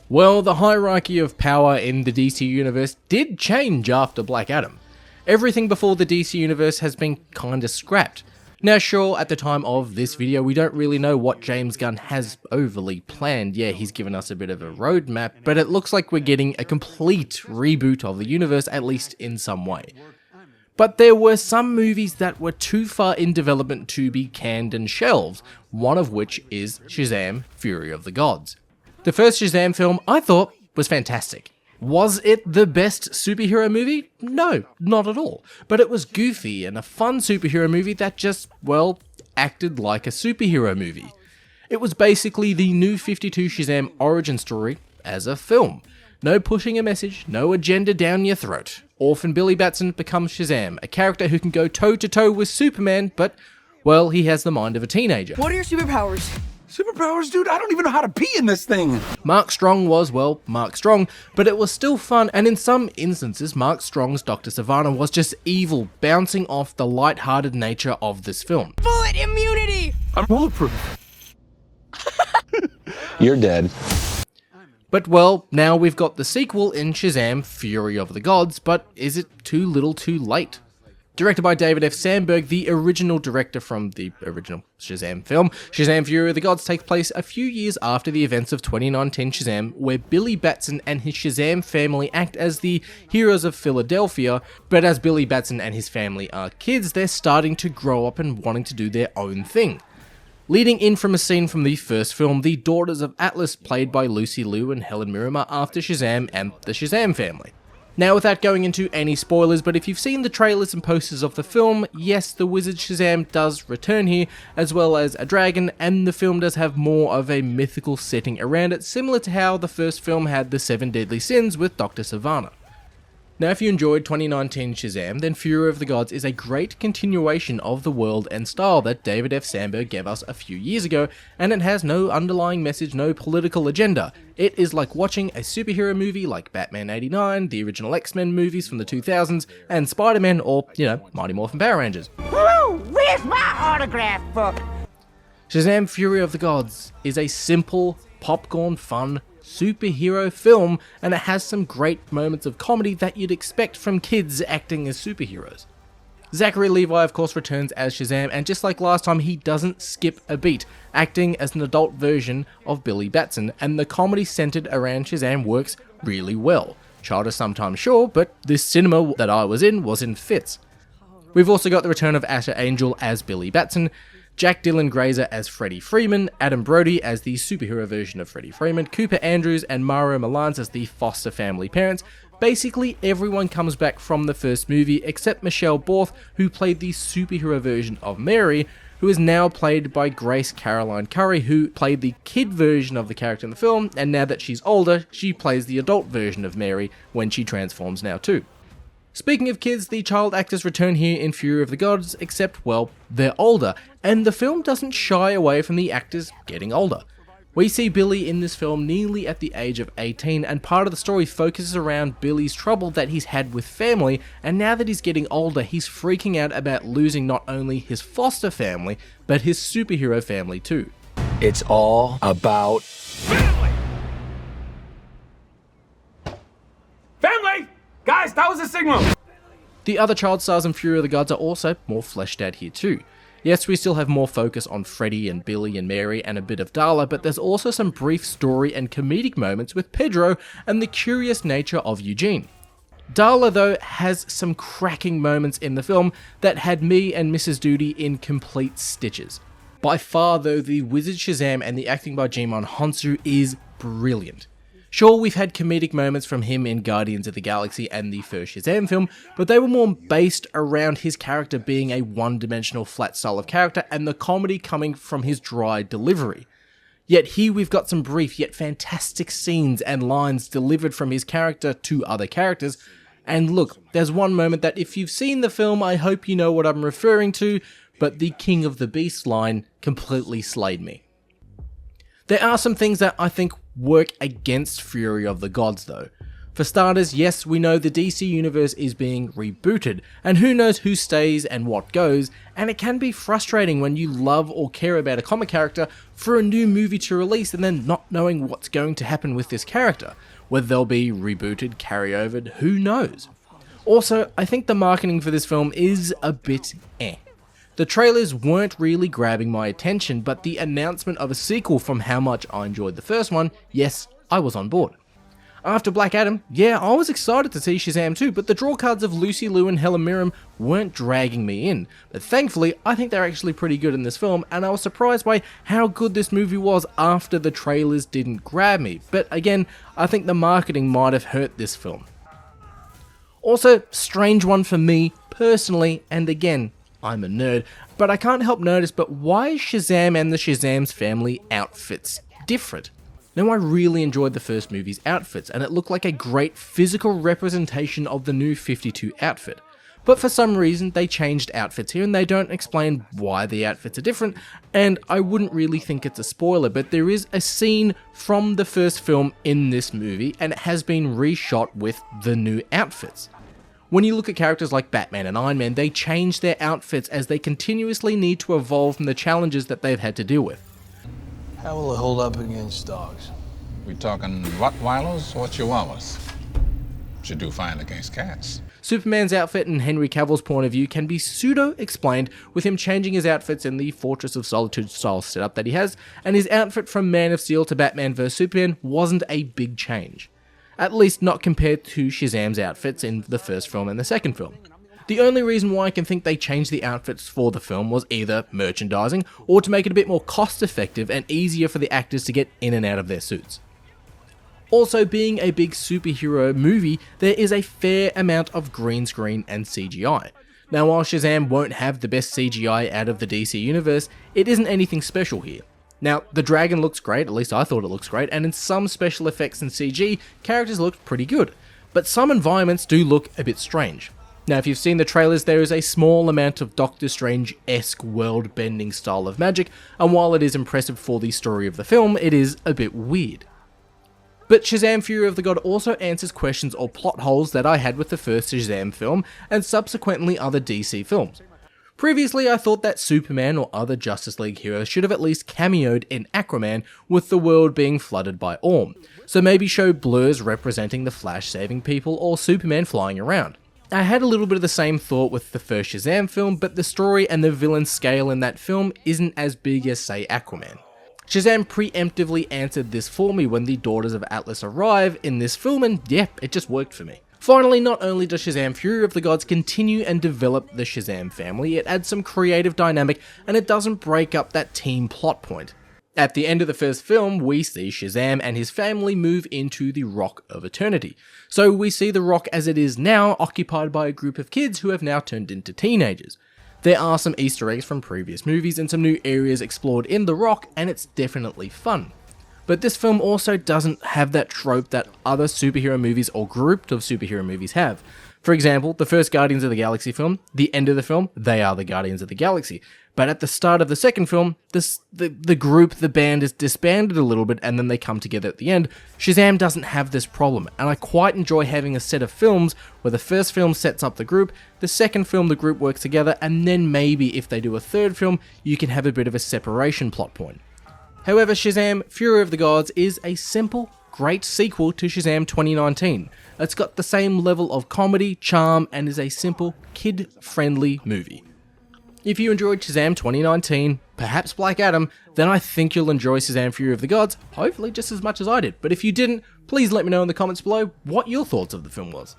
Well, the hierarchy of power in the DC Universe did change after Black Adam. Everything before the DC Universe has been kinda scrapped. Now sure, at the time of this video, we don't really know what James Gunn has overly planned. Yeah, he's given us a bit of a roadmap, but it looks like we're getting a complete reboot of the universe, at least in some way. But there were some movies that were too far in development to be canned and shelved, one of which is Shazam! Fury of the Gods. The first Shazam film, I thought, was fantastic. Was it the best superhero movie? No, not at all. But it was goofy and a fun superhero movie that just, well, acted like a superhero movie. It was basically the New 52 Shazam origin story as a film. No pushing a message, no agenda down your throat. Orphan Billy Batson becomes Shazam, a character who can go toe-to-toe with Superman, but, well, he has the mind of a teenager. What are your superpowers? Superpowers, dude? I don't even know how to pee in this thing. Mark Strong was, well, Mark Strong, but it was still fun, and in some instances, Mark Strong's Dr. Sivana was just evil, bouncing off the light-hearted nature of this film. Bullet immunity! I'm bulletproof. You're dead. But well, now we've got the sequel in Shazam! Fury of the Gods, but is it too little too late? Directed by David F. Sandberg, the original director from the original Shazam film, Shazam! Fury of the Gods takes place a few years after the events of 2019 Shazam, where Billy Batson and his Shazam family act as the heroes of Philadelphia, but as Billy Batson and his family are kids, they're starting to grow up and wanting to do their own thing. Leading in from a scene from the first film, the Daughters of Atlas, played by Lucy Liu and Helen Mirren, are after Shazam and the Shazam family. Now, without going into any spoilers, but if you've seen the trailers and posters of the film, yes, the wizard Shazam does return here, as well as a dragon, and the film does have more of a mythical setting around it, similar to how the first film had the 7 deadly sins with Dr. Sivana. Now, if you enjoyed 2019 Shazam, then Fury of the Gods is a great continuation of the world and style that David F. Sandberg gave us a few years ago, and it has no underlying message, no political agenda. It is like watching a superhero movie like Batman 89, the original X-Men movies from the 2000s, and Spider-Man or, Mighty Morphin Power Rangers. Woo! Where's my autograph book? Shazam! Fury of the Gods is a simple, popcorn fun superhero film, and it has some great moments of comedy that you'd expect from kids acting as superheroes. Zachary Levi, of course, returns as Shazam, and just like last time, he doesn't skip a beat, acting as an adult version of Billy Batson, and the comedy centered around Shazam works really well. Childish sometimes, sure, but this cinema that I was in fits. We've also got the return of Asher Angel as Billy Batson, Jack Dylan Grazer as Freddie Freeman, Adam Brody as the superhero version of Freddie Freeman, Cooper Andrews and Mauro Milans as the foster family parents. Basically, everyone comes back from the first movie except Michelle Borth, who played the superhero version of Mary, who is now played by Grace Caroline Curry, who played the kid version of the character in the film, and now that she's older, she plays the adult version of Mary when she transforms now too. Speaking of kids, the child actors return here in Fury of the Gods, except, well, they're older, and the film doesn't shy away from the actors getting older. We see Billy in this film nearly at the age of 18, and part of the story focuses around Billy's trouble that he's had with family, and now that he's getting older, he's freaking out about losing not only his foster family, but his superhero family too. It's all about Family! Family! Guys, that was a signal! The other child stars in Fury of the Gods are also more fleshed out here too. Yes, we still have more focus on Freddy and Billy and Mary and a bit of Darla, but there's also some brief story and comedic moments with Pedro and the curious nature of Eugene. Darla, though, has some cracking moments in the film that had me and Mrs. Doody in complete stitches. By far, though, the Wizard Shazam and the acting by Jimon Honsu is brilliant. Sure, we've had comedic moments from him in Guardians of the Galaxy and the first Shazam film, but they were more based around his character being a one-dimensional flat style of character and the comedy coming from his dry delivery. Yet here we've got some brief yet fantastic scenes and lines delivered from his character to other characters, and look, there's one moment that if you've seen the film, I hope you know what I'm referring to, but the King of the Beast line completely slayed me. There are some things that I think work against Fury of the Gods though. For starters, yes, we know the DC universe is being rebooted, and who knows who stays and what goes, and it can be frustrating when you love or care about a comic character for a new movie to release and then not knowing what's going to happen with this character. Whether they'll be rebooted, carry-overed, who knows? Also, I think the marketing for this film is a bit eh. The trailers weren't really grabbing my attention, but the announcement of a sequel from how much I enjoyed the first one, yes, I was on board. After Black Adam, yeah, I was excited to see Shazam 2, but the drawcards of Lucy Liu and Helen Mirren weren't dragging me in. But thankfully, I think they're actually pretty good in this film, and I was surprised by how good this movie was after the trailers didn't grab me. But again, I think the marketing might have hurt this film. Also, strange one for me, personally, and again, I'm a nerd, but I can't help notice, but why is Shazam and the Shazam's family outfits different? Now, I really enjoyed the first movie's outfits, and it looked like a great physical representation of the new 52 outfit. But for some reason, they changed outfits here, and they don't explain why the outfits are different, and I wouldn't really think it's a spoiler, but there is a scene from the first film in this movie, and it has been reshot with the new outfits. When you look at characters like Batman and Iron Man, they change their outfits as they continuously need to evolve from the challenges that they've had to deal with. How will it hold up against dogs? We talking Rottweilers or Chihuahuas? Should do fine against cats. Superman's outfit in Henry Cavill's point of view can be pseudo-explained with him changing his outfits in the Fortress of Solitude style setup that he has, and his outfit from Man of Steel to Batman vs Superman wasn't a big change. At least not compared to Shazam's outfits in the first film and the second film. The only reason why I can think they changed the outfits for the film was either merchandising, or to make it a bit more cost effective and easier for the actors to get in and out of their suits. Also, being a big superhero movie, there is a fair amount of green screen and CGI. Now, while Shazam won't have the best CGI out of the DC universe, it isn't anything special here. Now, the dragon looks great, at least I thought it looks great, and in some special effects and CG, characters looked pretty good. But some environments do look a bit strange. Now, if you've seen the trailers, there is a small amount of Doctor Strange-esque world-bending style of magic, and while it is impressive for the story of the film, it is a bit weird. But Shazam! Fury of the God also answers questions or plot holes that I had with the first Shazam film, and subsequently other DC films. Previously, I thought that Superman or other Justice League heroes should have at least cameoed in Aquaman, with the world being flooded by Orm, so maybe show blurs representing the Flash saving people or Superman flying around. I had a little bit of the same thought with the first Shazam film, but the story and the villain scale in that film isn't as big as, say, Aquaman. Shazam preemptively answered this for me when the Daughters of Atlas arrive in this film, and yep, it just worked for me. Finally, not only does Shazam! Fury of the Gods continue and develop the Shazam family, it adds some creative dynamic, and it doesn't break up that team plot point. At the end of the first film, we see Shazam and his family move into the Rock of Eternity. So we see the Rock as it is now, occupied by a group of kids who have now turned into teenagers. There are some Easter eggs from previous movies and some new areas explored in the Rock, and it's definitely fun. But this film also doesn't have that trope that other superhero movies or group of superhero movies have. For example, the first Guardians of the Galaxy film, the end of the film, they are the Guardians of the Galaxy. But at the start of the second film, the group, the band is disbanded a little bit and then they come together at the end. Shazam doesn't have this problem, and I quite enjoy having a set of films where the first film sets up the group, the second film the group works together, and then maybe if they do a third film, you can have a bit of a separation plot point. However, Shazam! Fury of the Gods is a simple, great sequel to Shazam 2019. It's got the same level of comedy, charm, and is a simple, kid-friendly movie. If you enjoyed Shazam 2019, perhaps Black Adam, then I think you'll enjoy Shazam! Fury of the Gods, hopefully just as much as I did. But if you didn't, please let me know in the comments below what your thoughts of the film was.